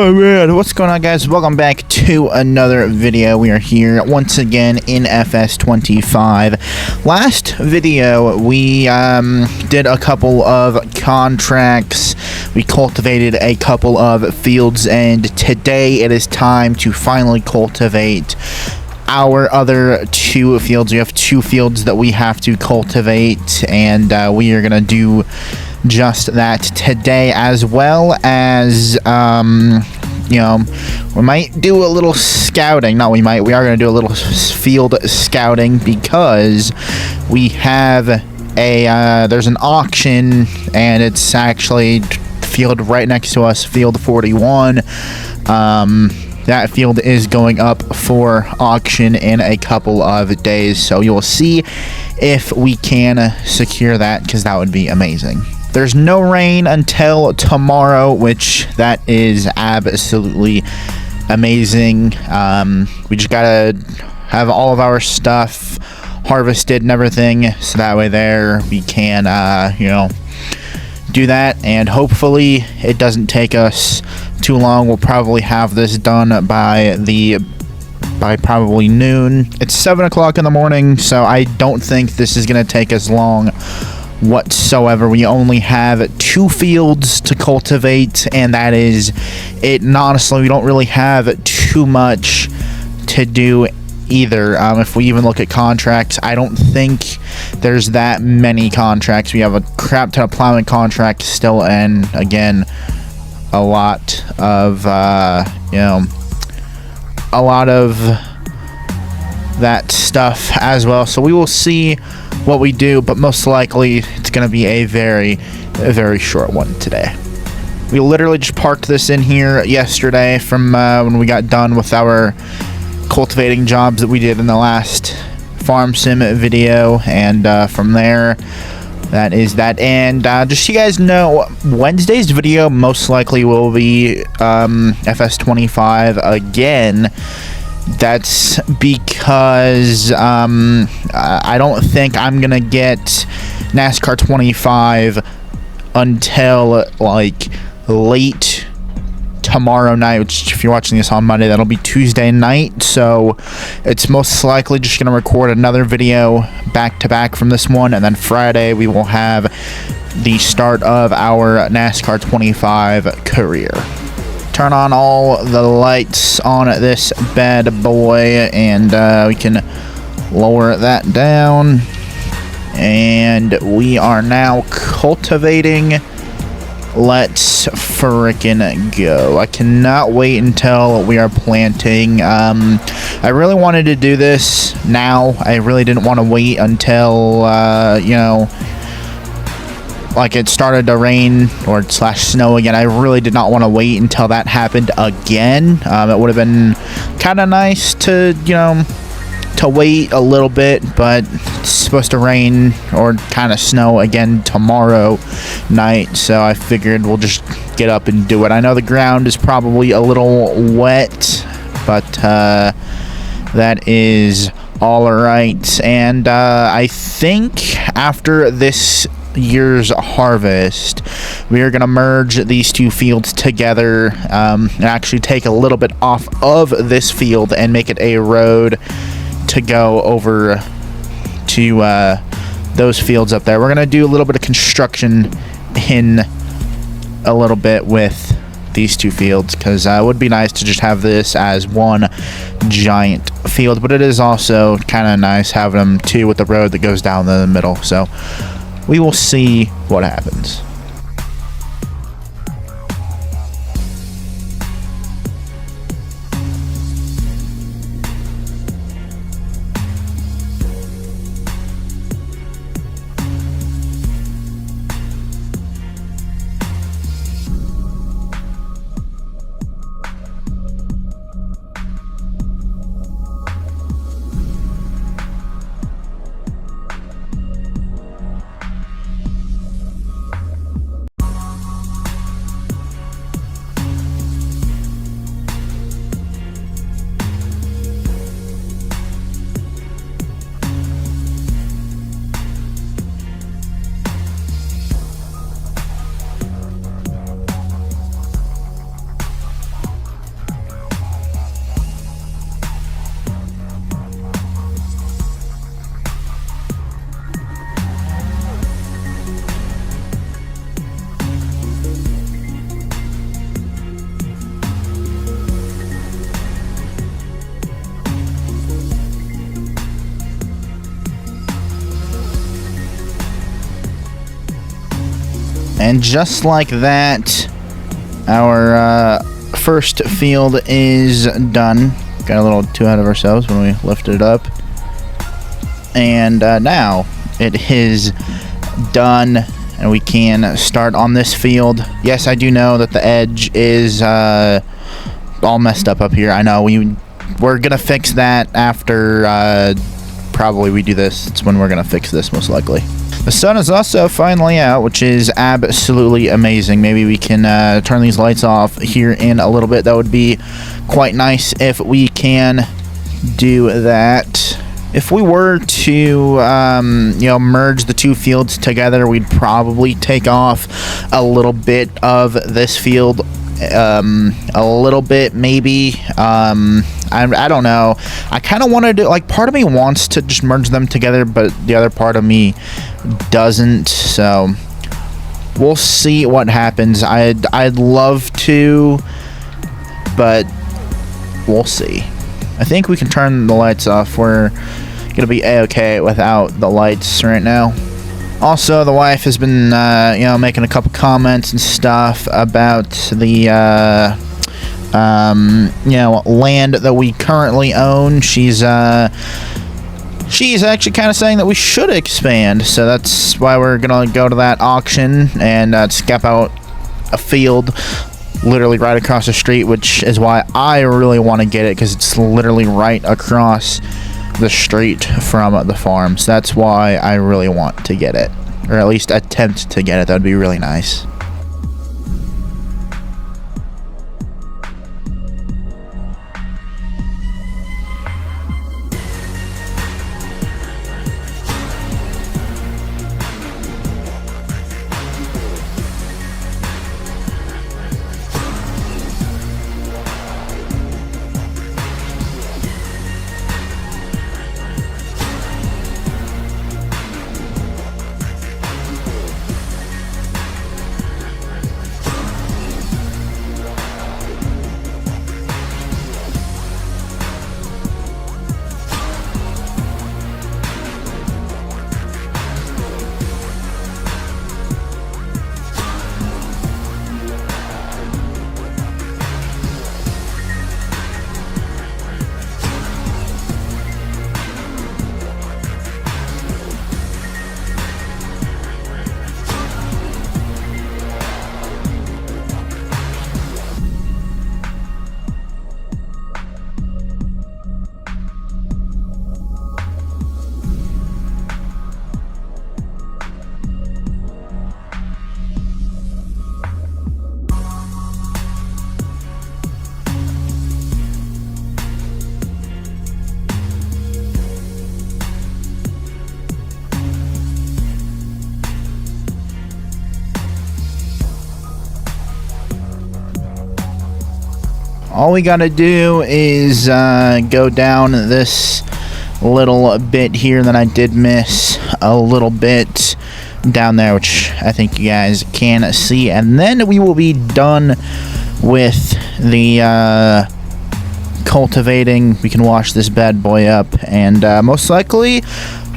Oh man, what's going on, guys? Welcome back to another video. We are here once again in FS25. Last video we did a couple of contracts, we cultivated a couple of fields, and today it is time to finally cultivate our other two fields. We have two fields that we have to cultivate, and we are gonna do just that today, as well as you know, we might do a little scouting. We are going to do a little field scouting because we have a there's an auction, and it's actually the field right next to us, field 41. That field is going up for auction in a couple of days, so you'll see if we can secure that, because that would be amazing. There's no rain until tomorrow, which that is absolutely amazing. We just gotta have all of our stuff harvested and everything, so that way there we can you know, do that, and hopefully it doesn't take us too long. We'll probably have this done by probably noon. It's 7 o'clock in the morning, so I don't think this is gonna take us long whatsoever. We only have two fields to cultivate, and that is it. And honestly, we don't really have too much to do either. If we even look at contracts, I don't think there's that many contracts. We have a crap ton of plowing contracts still, and again, a lot of you know, a lot of that stuff as well. So we will see what we do, but most likely it's going to be a very short one today. We literally just parked this in here yesterday from when we got done with our cultivating jobs that we did in the last farm sim video, and from there, that is that. And just so you guys know, Wednesday's video most likely will be FS25 again. That's because I don't think I'm gonna get NASCAR 25 until like late tomorrow night, which if you're watching this on Monday, that'll be Tuesday night. So it's most likely just gonna record another video back to back from this one, and then Friday we will have the start of our NASCAR 25 career. Turn on all the lights on this bad boy, and we can lower that down, and we are now cultivating. Let's frickin' go. I cannot wait until we are planting. I really wanted to do this now. I really didn't want to wait until you know, like it started to rain or slash snow again. I really did not want to wait until that happened again. It would have been kind of nice to, you know, to wait a little bit, but it's supposed to rain or kind of snow again tomorrow night, so I figured we'll just get up and do it. I know the ground is probably a little wet, but that is all right. And I think after this year's harvest, we are going to merge these two fields together, and actually take a little bit off of this field and make it a road to go over to those fields up there. We're going to do a little bit of construction in a little bit with these two fields, because it would be nice to just have this as one giant field, but it is also kind of nice having them two with the road that goes down the middle. So we will see what happens. And just like that, our first field is done. Got a little too ahead of ourselves when we lifted it up. And now it is done, and we can start on this field. Yes, I do know that the edge is all messed up here. I know we're gonna fix that after probably we do this. It's when we're gonna fix this, most likely. The sun is also finally out, which is absolutely amazing. Maybe we can turn these lights off here in a little bit. That would be quite nice if we can do that. If we were to, you know, merge the two fields together, we'd probably take off a little bit of this field, a little bit maybe. I don't know. I kind of wanted to, like, part of me wants to just merge them together, but the other part of me doesn't. So we'll see what happens. I'd love to, but we'll see. I think we can turn the lights off. We're gonna be a-okay without the lights right now. Also, the wife has been, you know, making a couple comments and stuff about the, you know, land that we currently own. She's actually kind of saying that we should expand, so that's why we're gonna go to that auction and scout out a field literally right across the street, which is why I really want to get it, because it's literally right across the street from the farms. That's why I really want to get it, or at least attempt to get it. That would be really nice. All we gotta do is go down this little bit here that I did miss a little bit down there, which I think you guys can see, and then we will be done with the cultivating. We can wash this bad boy up and most likely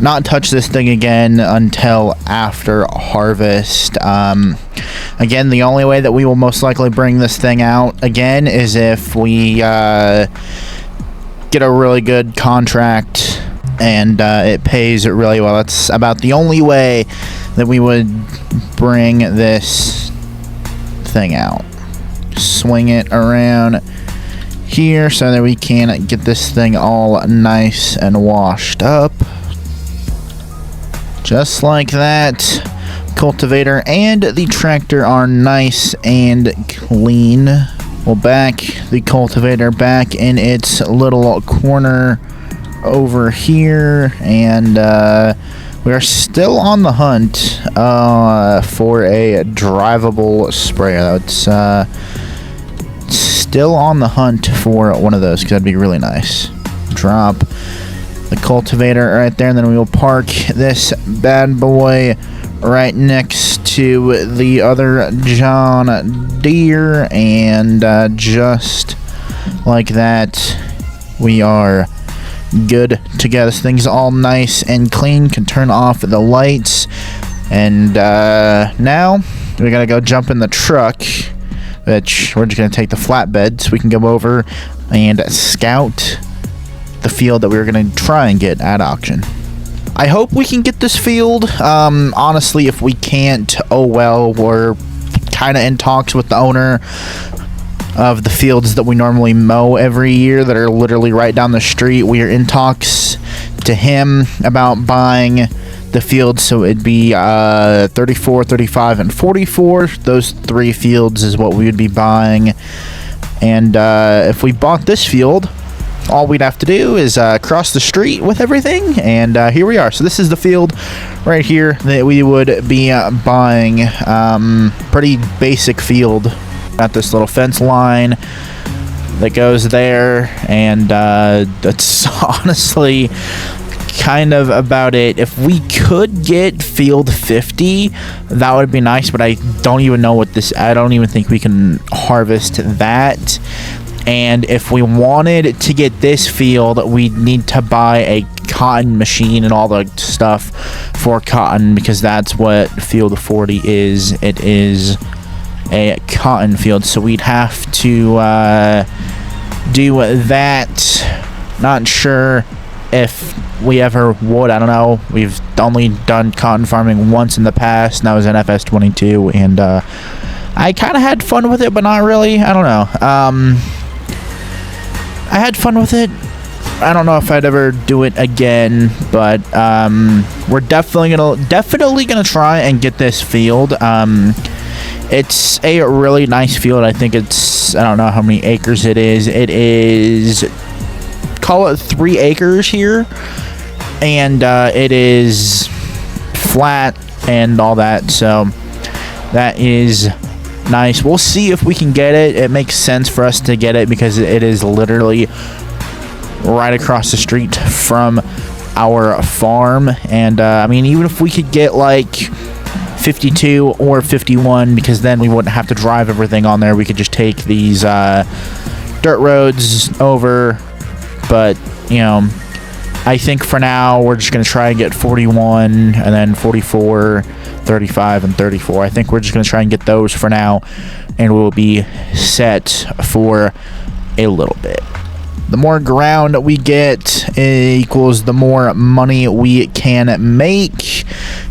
not touch this thing again until after harvest. Again, the only way that we will most likely bring this thing out again is if we get a really good contract and it pays really well. That's about the only way that we would bring this thing out. Swing it around here so that we can get this thing all nice and washed up. Just like that. Cultivator and the tractor are nice and clean. We'll back the cultivator back in its little corner over here, and we are still on the hunt for a drivable sprayer. That's still on the hunt for one of those, because that'd be really nice. Drop the cultivator right there, and then we will park this bad boy right next to the other John Deere, and just like that, we are good to go. This thing's all nice and clean. Can turn off the lights, and now we gotta go jump in the truck, which we're just gonna take the flatbed so we can go over and scout the field that we were gonna try and get at auction. I hope we can get this field. Honestly, if we can't, oh well. We're kind of in talks with the owner of the fields that we normally mow every year that are literally right down the street. We are in talks to him about buying the fields, so it'd be 34, 35, and 44. Those 3 fields is what we would be buying. And if we bought this field, all we'd have to do is cross the street with everything, and here we are. So this is the field right here that we would be buying. Pretty basic field. Got this little fence line that goes there, and that's honestly kind of about it. If we could get field 50, that would be nice, but I don't even know what this, I don't even think we can harvest that. And if we wanted to get this field, we'd need to buy a cotton machine and all the stuff for cotton, because that's what field 40 is. It is a cotton field, so we'd have to do that. Not sure if we ever would. I don't know. We've only done cotton farming once in the past, and that was in FS22, and I kind of had fun with it, but not really. I don't know. I had fun with it. I don't know if I'd ever do it again, but we're definitely gonna try and get this field. It's a really nice field. I think it's, I don't know how many acres it is. It is, call it 3 acres here, and it is flat and all that, so that is nice. We'll see if we can get it. It makes sense for us to get it because it is literally right across the street from our farm, and I mean, even if we could get like 52 or 51, because then we wouldn't have to drive everything on there. We could just take these dirt roads over, but you know, I think for now we're just going to try and get 41 and then 44, 35, and 34. I think we're just going to try and get those for now, and we'll be set for a little bit. The more ground we get equals the more money we can make,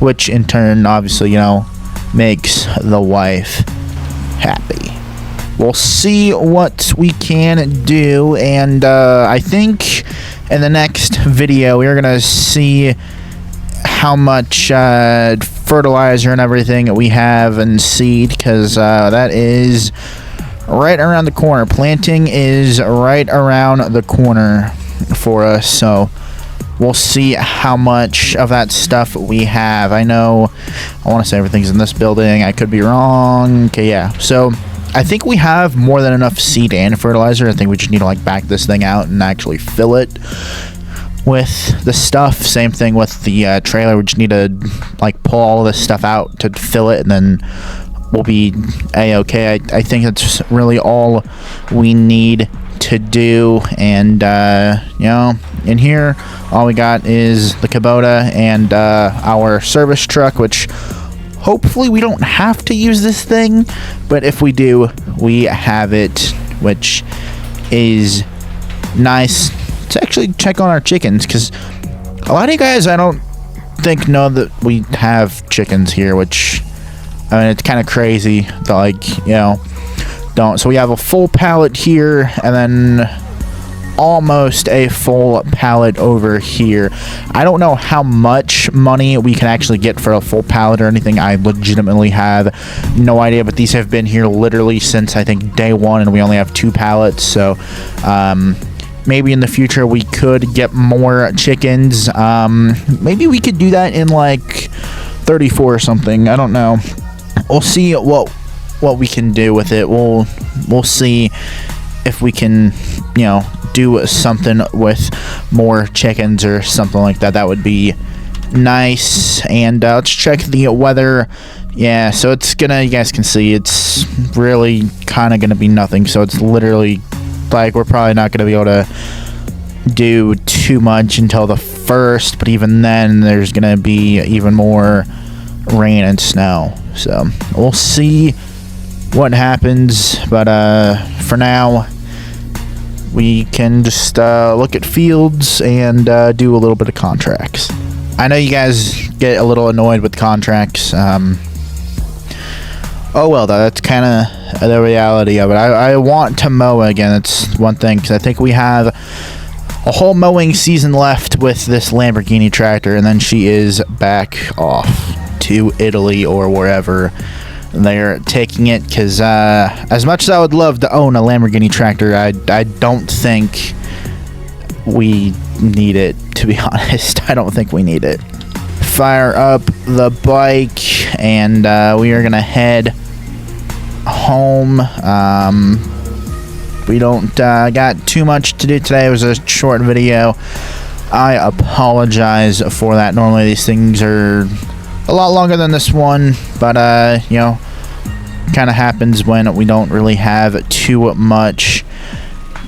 which in turn, obviously, you know, makes the wife happy. We'll see what we can do, and I think in the next video we're gonna see how much fertilizer and everything we have and seed, because that is right around the corner. Planting is right around the corner for us, so we'll see how much of that stuff we have. I know I want to say everything's in this building. I could be wrong. Okay, yeah. So I think we have more than enough seed and fertilizer. I think we just need to like back this thing out and actually fill it with the stuff. Same thing with the trailer. We just need to like pull all this stuff out to fill it, and then we'll be a-okay. I think that's really all we need to do. And you know, in here all we got is the Kubota and our service truck, which hopefully we don't have to use this thing, but if we do, we have it, which is nice. To actually check on our chickens, because a lot of you guys, I don't think, know that we have chickens here, which, I mean, it's kind of crazy that, like, you know, don't. So we have a full pallet here, and then almost a full pallet over here. I don't know how much money we can actually get for a full pallet or anything. I legitimately have no idea, but these have been here literally since, I think, day 1, and we only have 2 pallets, so maybe in the future we could get more chickens. Maybe we could do that in like 34 or something. I don't know. We'll see what we can do with it. We'll see if we can, you know, do something with more chickens or something like that. That would be nice. And let's check the weather. Yeah, so it's gonna, you guys can see, it's really kind of gonna be nothing. So it's literally like we're probably not going to be able to do too much until the 1st, but even then there's going to be even more rain and snow. So we'll see what happens, but for now we can just look at fields and do a little bit of contracts. I know you guys get a little annoyed with contracts. Oh well, though, that's kind of the reality of it. I want to mow again. That's one thing, because I think we have a whole mowing season left with this Lamborghini tractor, and then she is back off to Italy or wherever they're taking it. Because as much as I would love to own a Lamborghini tractor, I don't think we need it, to be honest. I don't think we need it. Fire up the bike, and we are gonna head home. We don't got too much to do today. It was a short video. I apologize for that. Normally these things are a lot longer than this one, but you know, kind of happens when we don't really have too much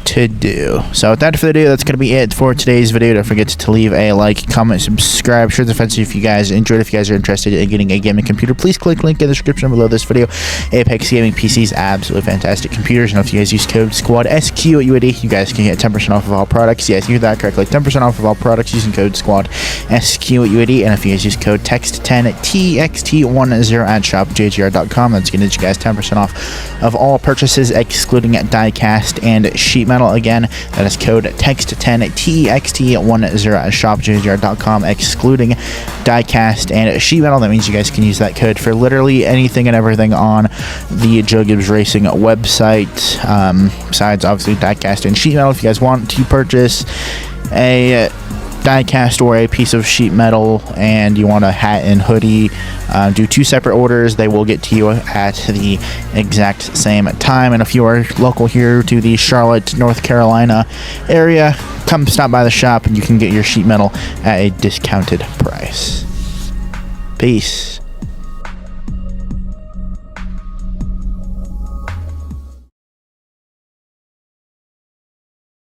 to do. So with that video, that's going to be it for today's video. Don't forget to leave a like, comment, subscribe, share the offensive if you guys enjoyed. If you guys are interested in getting a gaming computer, please click link in the description below this video. Apex Gaming PCs, absolutely fantastic computers. And if you guys use code SQUAD SQUAD, you guys can get 10% off of all products. Yes, you heard that correctly, 10% off of all products using code SQUAD SQUAD. And if you guys use code TEXT10 TXT10 at shopjgr.com, that's going to get you guys 10% off of all purchases excluding diecast and sheet metal. Again, that is code TEXT10 TXT10 at shopjgr.com, excluding diecast and sheet metal. That means you guys can use that code for literally anything and everything on the Joe Gibbs Racing website, besides obviously diecast and sheet metal. If you guys want to purchase a diecast or a piece of sheet metal and you want a hat and hoodie, do 2 separate orders. They will get to you at the exact same time. And if you are local here to the Charlotte, North Carolina area, come stop by the shop and you can get your sheet metal at a discounted price. Peace.